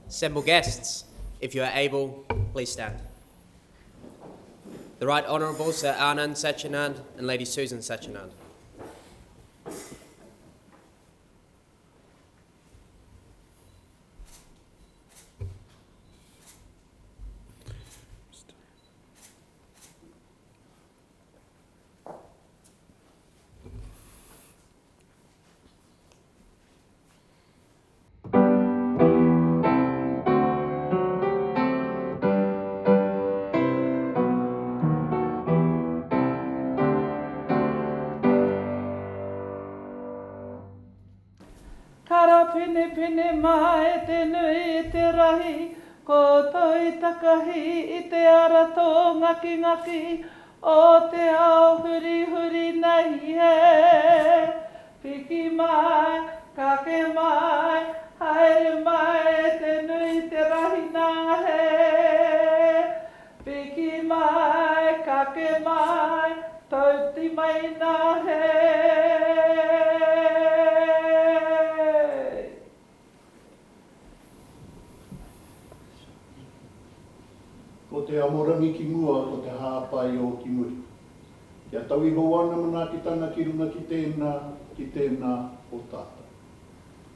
Assembled guests, if you are able, please stand. The Right Honourable Sir Anand Sachinand and Lady Susan Sachinand. Kara pine pine mai te nui I te rahi, ko toi takahi I te ara tō ngaki ngaki, o te ao huri huri nei he. Piki mai, kake mai, haere mai te nui te rahi nā he. Piki mai, kake mai, tauti mai nā he. Ko te amorangi ki mua, ko te hāpai o ki muri. Kia tawi ho ana mana ki tana ki runga ki tēnā o tāta.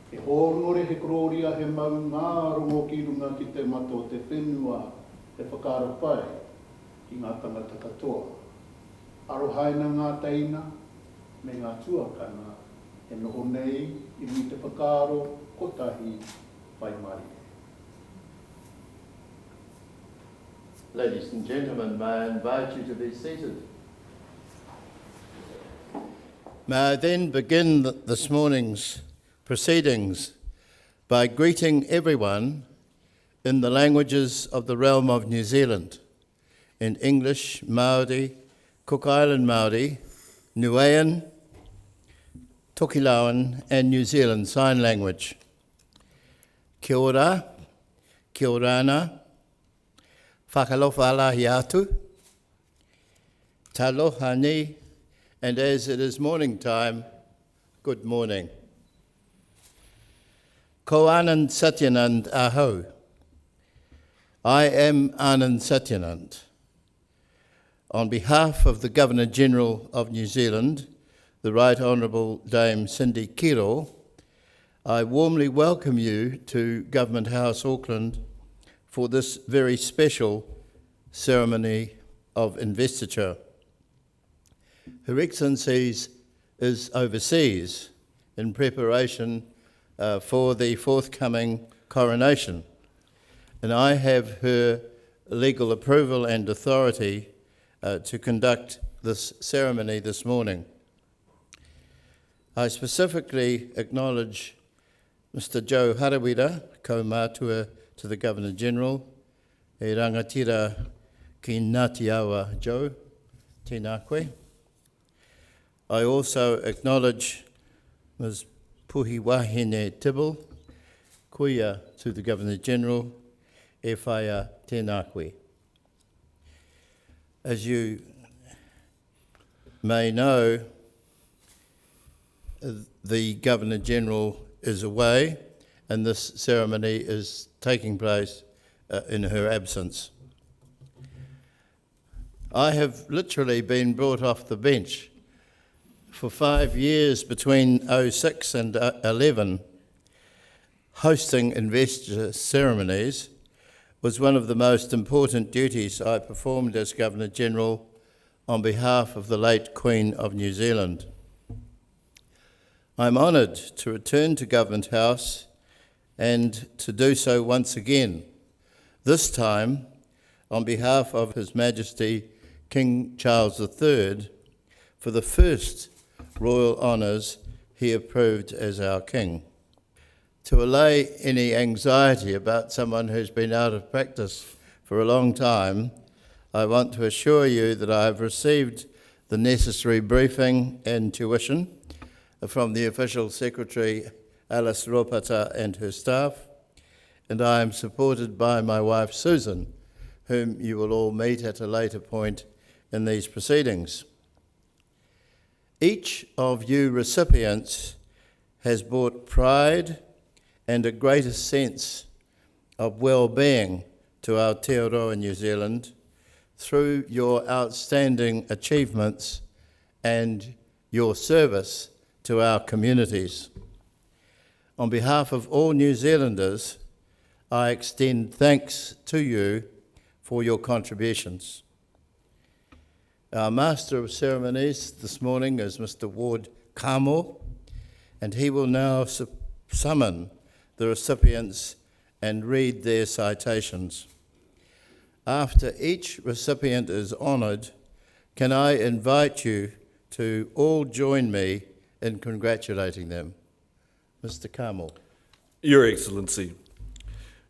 He hōngore, he kororia, he mau ngārongo ki runga ki te mato o te whenua, he whakaro pai ki ngā tangata katoa. Arohaina ngā teina, me ngā tuakana, he noho nei, I mi te whakaro, kotahi, pai mari. Ladies and gentlemen, may I invite you to be seated. May I then begin this morning's proceedings by greeting everyone in the languages of the realm of New Zealand, in English, Māori, Cook Island Māori, Niuean, Tokelauan and New Zealand Sign Language. Kia ora, kia orana, whakalofa alahi atu, taloha ni, and as it is morning time, good morning. Ko Anand Satyanand aho. I am Anand Satyanand. On behalf of the Governor-General of New Zealand, the Right Honourable Dame Cindy Kiro, I warmly welcome you to Government House, Auckland, for this very special ceremony of investiture. Her Excellency is overseas in preparation for the forthcoming coronation, and I have her legal approval and authority to conduct this ceremony this morning. I specifically acknowledge Mr. Joe Harawira, ko-mātua to the Governor-General, e rangatira ki Ngāti Awa Joe, tēnā koe. I also acknowledge Ms. Puhiwahine Tibble, kuia to the Governor-General, e whaia tēnā koe. As you may know, the Governor-General is away, and this ceremony is taking place in her absence. I have literally been brought off the bench. For 5 years between 2006 and 2011, hosting investiture ceremonies was one of the most important duties I performed as Governor-General on behalf of the late Queen of New Zealand. I'm honoured to return to Government House and to do so once again, this time on behalf of His Majesty King Charles III for the first royal honours he approved as our King. To allay any anxiety about someone who's been out of practice for a long time, I want to assure you that I have received the necessary briefing and tuition from the Official Secretary Alice Ropata and her staff, and I am supported by my wife Susan, whom you will all meet at a later point in these proceedings. Each of you recipients has brought pride and a greater sense of well-being to Aotearoa New Zealand through your outstanding achievements and your service to our communities. On behalf of all New Zealanders, I extend thanks to you for your contributions. Our Master of Ceremonies this morning is Mr. Ward Kamo, and he will now summon the recipients and read their citations. After each recipient is honoured, can I invite you to all join me in congratulating them? Mr. Kamo. Your Excellency,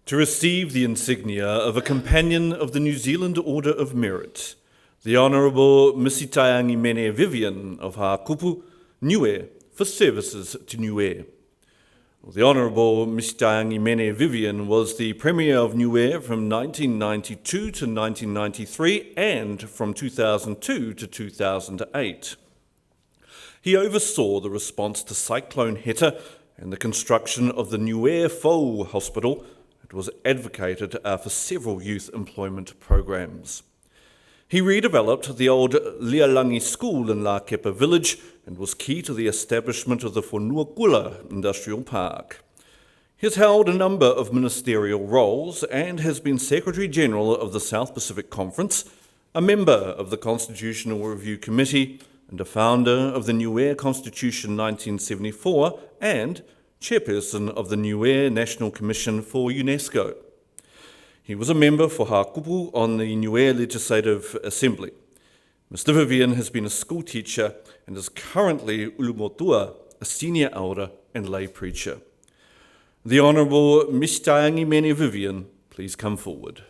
to receive the insignia of a Companion of the New Zealand Order of Merit, the Honourable Misitayangi Mene Vivian of Hākupu, Niue, for services to Niue. The Honourable Misitayangi Mene Vivian was the Premier of Niue from 1992 to 1993 and from 2002 to 2008. He oversaw the response to Cyclone Heta and the construction of the Niue Fou Hospital. It was advocated for several youth employment programs. He redeveloped the old Lialangi School in La Kepa village and was key to the establishment of the Whanuakula Industrial Park. He has held a number of ministerial roles and has been Secretary-General of the South Pacific Conference, a member of the Constitutional Review Committee, and a founder of the Niue Constitution 1974 and chairperson of the Niue National Commission for UNESCO. He was a member for Hākupu on the Niue Legislative Assembly. Mr. Vivian has been a school teacher and is currently ulumotua, a senior elder and lay preacher. The Honourable Misitayangi Mene Vivian, please come forward.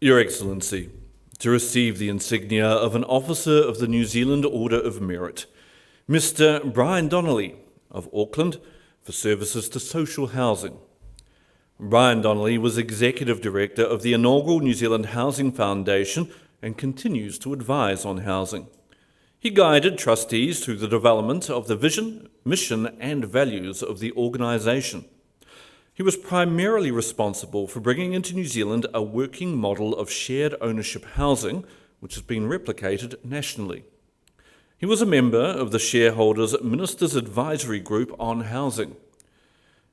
Your Excellency, to receive the insignia of an Officer of the New Zealand Order of Merit, Mr. Brian Donnelly of Auckland for services to social housing. Brian Donnelly was Executive Director of the inaugural New Zealand Housing Foundation and continues to advise on housing. He guided trustees through the development of the vision, mission and values of the organisation. He was primarily responsible for bringing into New Zealand a working model of shared ownership housing, which has been replicated nationally. He was a member of the Shareholders Ministers Advisory Group on Housing.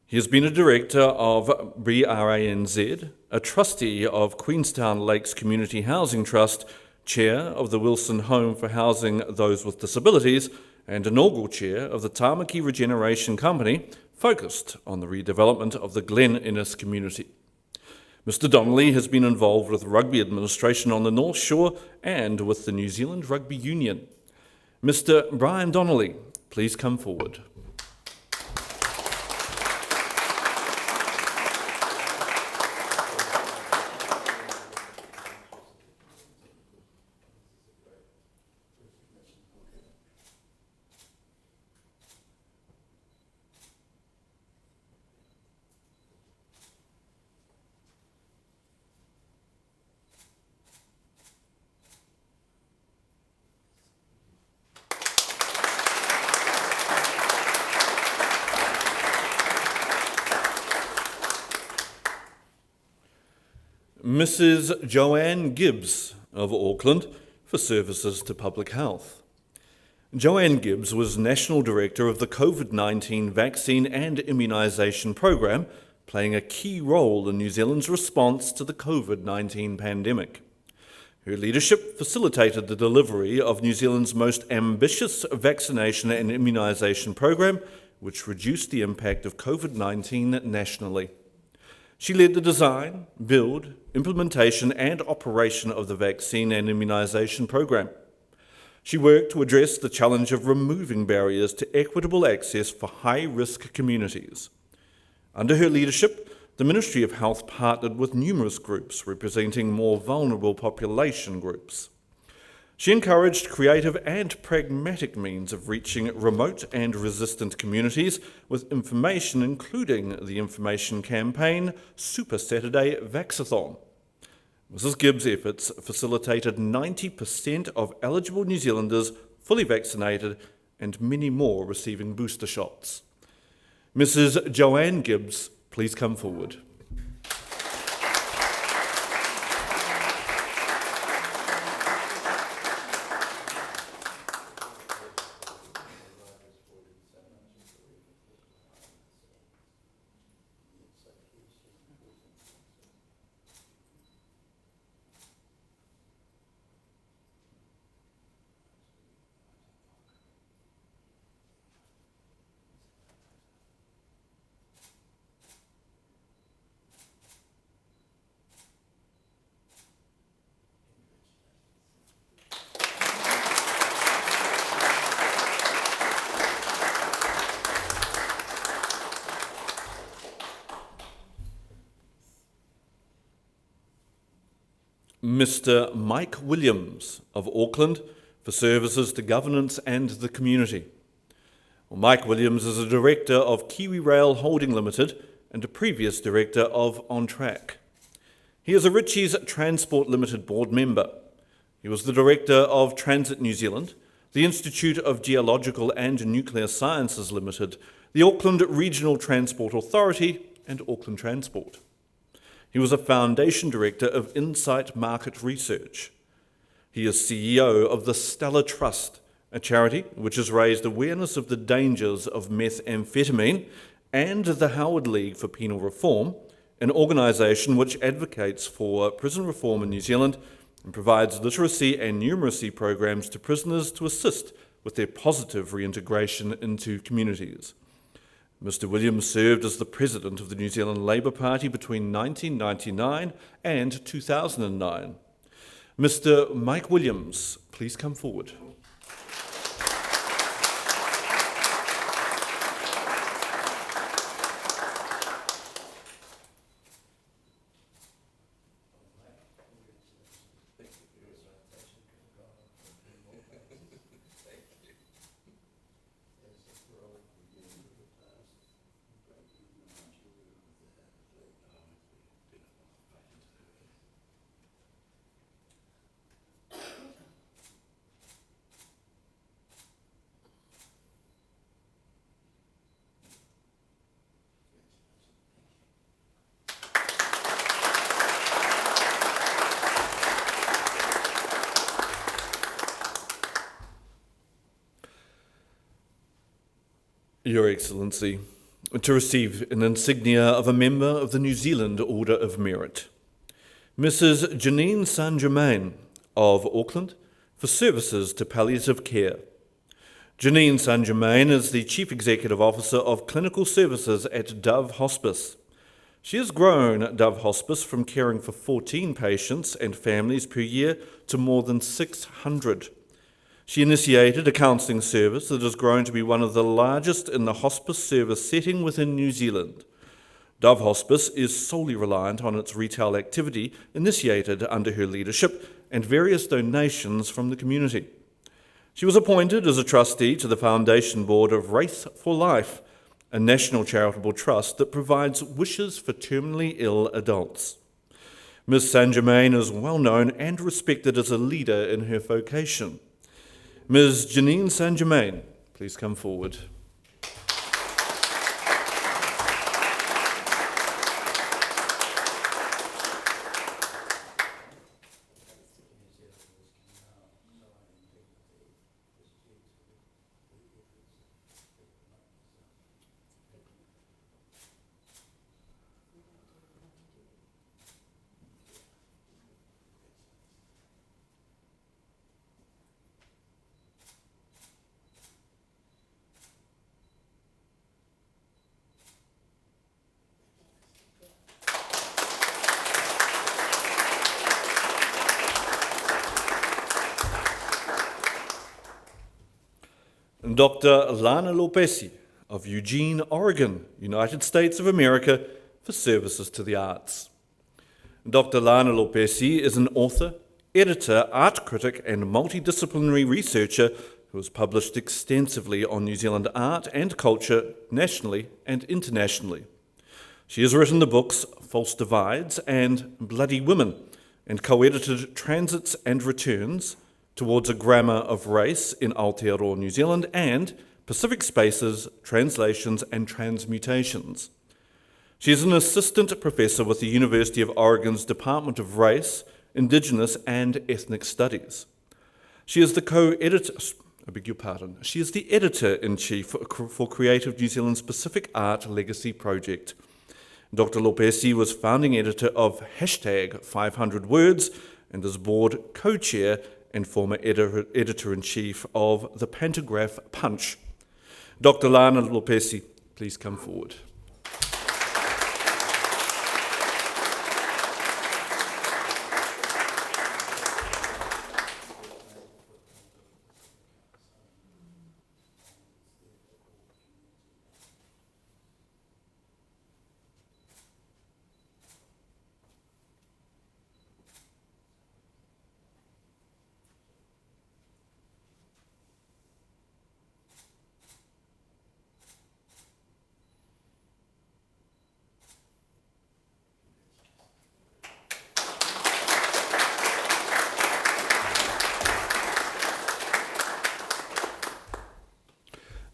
He has been a director of BRANZ, a trustee of Queenstown Lakes Community Housing Trust, chair of the Wilson Home for Housing Those with Disabilities, and inaugural chair of the Tāmaki Regeneration Company, focused on the redevelopment of the Glen Innes community. Mr. Donnelly has been involved with rugby administration on the North Shore and with the New Zealand Rugby Union. Mr. Brian Donnelly, please come forward. Mrs. Joanne Gibbs of Auckland for services to public health. Joanne Gibbs was National Director of the COVID-19 Vaccine and Immunisation Programme, playing a key role in New Zealand's response to the COVID-19 pandemic. Her leadership facilitated the delivery of New Zealand's most ambitious vaccination and immunisation programme, which reduced the impact of COVID-19 nationally. She led the design, build, implementation and operation of the vaccine and immunisation programme. She worked to address the challenge of removing barriers to equitable access for high-risk communities. Under her leadership, the Ministry of Health partnered with numerous groups representing more vulnerable population groups. She encouraged creative and pragmatic means of reaching remote and resistant communities with information, including the information campaign Super Saturday Vaxathon. Mrs. Gibbs' efforts facilitated 90% of eligible New Zealanders fully vaccinated and many more receiving booster shots. Mrs. Joanne Gibbs, please come forward. Mr. Mike Williams of Auckland for services to governance and the community. Well, Mike Williams is a director of Kiwi Rail Holding Limited and a previous director of On Track. He is a Ritchie's Transport Limited board member. He was the director of Transit New Zealand, the Institute of Geological and Nuclear Sciences Limited, the Auckland Regional Transport Authority and Auckland Transport. He was a foundation director of Insight Market Research. He is CEO of the Stella Trust, a charity which has raised awareness of the dangers of methamphetamine, and the Howard League for Penal Reform, an organisation which advocates for prison reform in New Zealand and provides literacy and numeracy programs to prisoners to assist with their positive reintegration into communities. Mr. Williams served as the president of the New Zealand Labour Party between 1999 and 2009. Mr. Mike Williams, please come forward. Your Excellency, to receive an insignia of a member of the New Zealand Order of Merit. Mrs. Janine Saint-Germain of Auckland for services to palliative care. Janine Saint-Germain is the Chief Executive Officer of Clinical Services at Dove Hospice. She has grown Dove Hospice from caring for 14 patients and families per year to more than 600. She initiated a counselling service that has grown to be one of the largest in the hospice service setting within New Zealand. Dove Hospice is solely reliant on its retail activity initiated under her leadership and various donations from the community. She was appointed as a trustee to the Foundation Board of Wraith for Life, a national charitable trust that provides wishes for terminally ill adults. Ms. Saint-Germain is well known and respected as a leader in her vocation. Ms. Janine Saint-Germain, please come forward. Dr. Lana Lopesi of Eugene, Oregon, United States of America, for services to the arts. Dr. Lana Lopesi is an author, editor, art critic, and multidisciplinary researcher who has published extensively on New Zealand art and culture nationally and internationally. She has written the books False Divides and Bloody Women, and co-edited Transits and Returns Towards a Grammar of Race in Aotearoa, New Zealand, and Pacific Spaces, Translations and Transmutations. She is an assistant professor with the University of Oregon's Department of Race, Indigenous and Ethnic Studies. She is the editor-in-chief for Creative New Zealand's Pacific Art Legacy Project. Dr. Lopesi was founding editor of #500Words and is board co-chair and former editor-in-chief of the Pantograph Punch. Dr. Lana Lopesi, please come forward.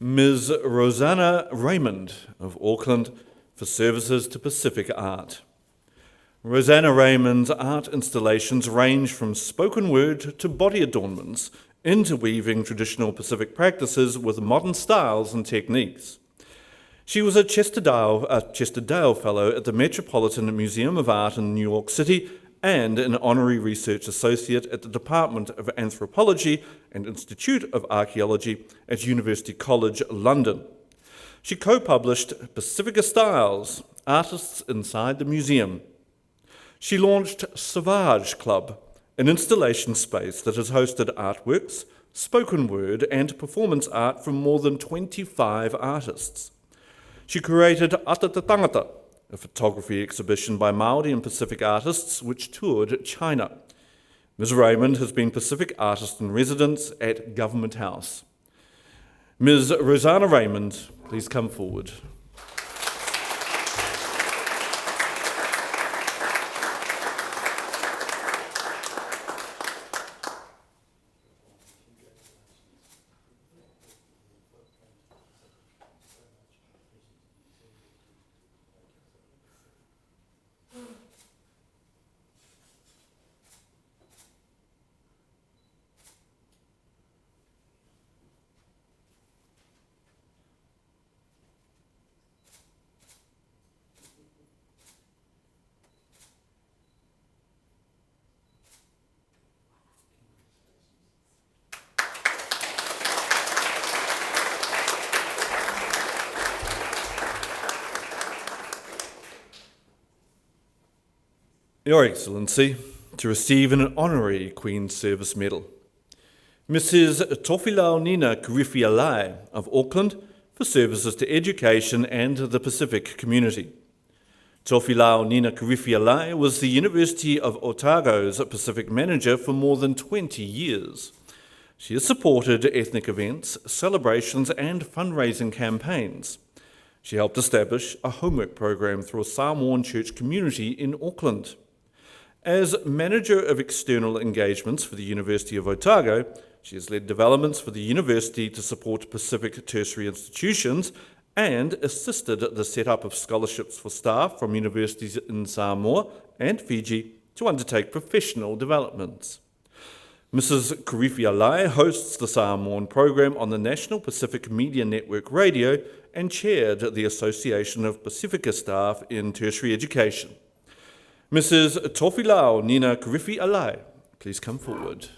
Ms. Rosanna Raymond of Auckland for services to Pacific art. Rosanna Raymond's art installations range from spoken word to body adornments, interweaving traditional Pacific practices with modern styles and techniques. She was a Chester Dale Fellow at the Metropolitan Museum of Art in New York City and an Honorary Research Associate at the Department of Anthropology and Institute of Archaeology at University College London. She co-published Pacifica Styles, Artists Inside the Museum. She launched Savage Club, an installation space that has hosted artworks, spoken word and performance art from more than 25 artists. She curated Atata Tangata, a photography exhibition by Māori and Pacific artists which toured China. Ms. Raymond has been Pacific Artist in Residence at Government House. Ms. Rosanna Raymond, please come forward. Your Excellency, to receive an honorary Queen's Service Medal. Mrs. Tofilau Nina Kurifialai of Auckland for services to education and the Pacific community. Tofilau Nina Kurifialai was the University of Otago's Pacific manager for more than 20 years. She has supported ethnic events, celebrations and fundraising campaigns. She helped establish a homework program through a Samoan church community in Auckland. As Manager of External Engagements for the University of Otago, she has led developments for the university to support Pacific tertiary institutions and assisted the setup of scholarships for staff from universities in Samoa and Fiji to undertake professional developments. Mrs. Kurifialai hosts the Samoan program on the National Pacific Media Network Radio and chaired the Association of Pacifica Staff in Tertiary Education. Mrs. Tofilau Nina Kurifialai, please come forward.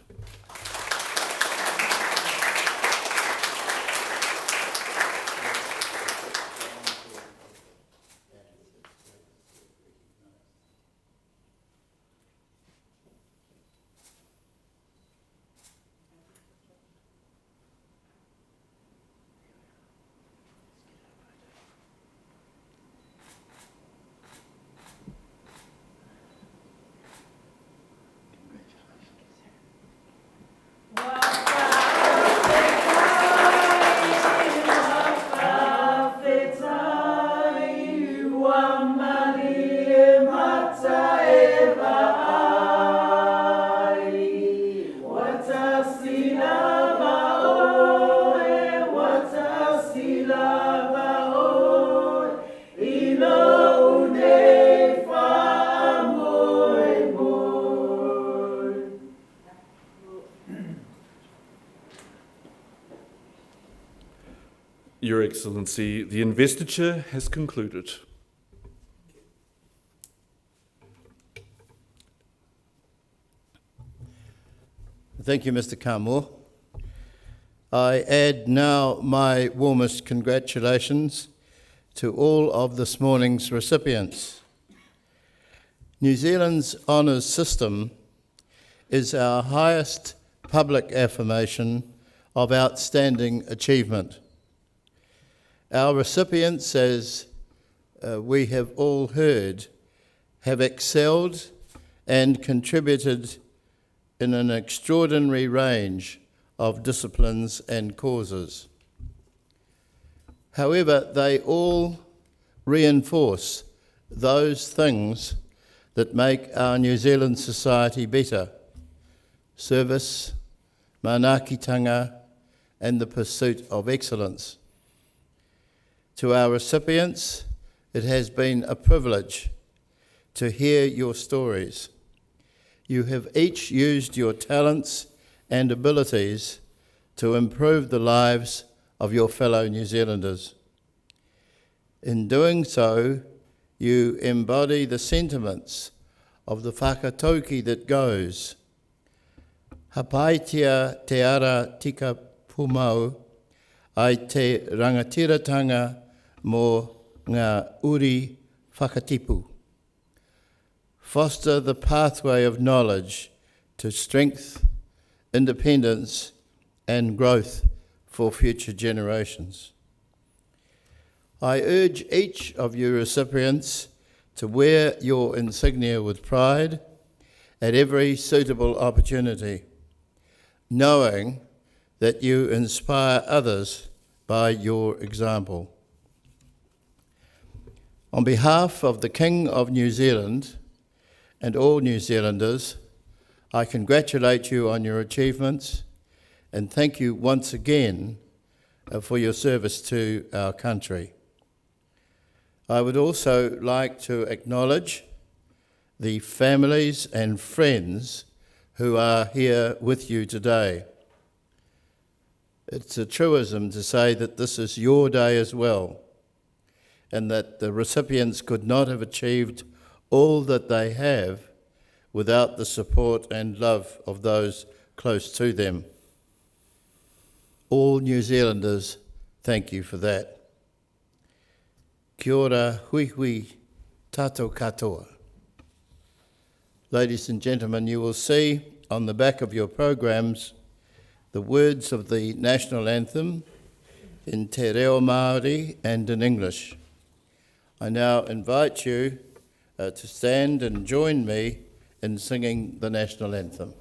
Excellency, the investiture has concluded. Thank you, Mr. Kamor. I add now my warmest congratulations to all of this morning's recipients. New Zealand's honours system is our highest public affirmation of outstanding achievement. Our recipients, as we have all heard, have excelled and contributed in an extraordinary range of disciplines and causes. However, they all reinforce those things that make our New Zealand society better: service, manaakitanga, and the pursuit of excellence. To our recipients, it has been a privilege to hear your stories. You have each used your talents and abilities to improve the lives of your fellow New Zealanders. In doing so, you embody the sentiments of the whakatauki that goes, hapaitia te ara tika pumau, ai te rangatiratanga mō ngā uri whakatipu. Foster the pathway of knowledge to strength, independence, and growth for future generations. I urge each of you recipients to wear your insignia with pride at every suitable opportunity, knowing that you inspire others by your example. On behalf of the King of New Zealand and all New Zealanders, I congratulate you on your achievements and thank you once again for your service to our country. I would also like to acknowledge the families and friends who are here with you today. It's a truism to say that this is your day as well, and that the recipients could not have achieved all that they have without the support and love of those close to them. All New Zealanders, thank you for that. Kia ora, hui hui, tātou katoa. Ladies and gentlemen, you will see on the back of your programs the words of the national anthem in te reo Māori and in English. I now invite you to stand and join me in singing the national anthem.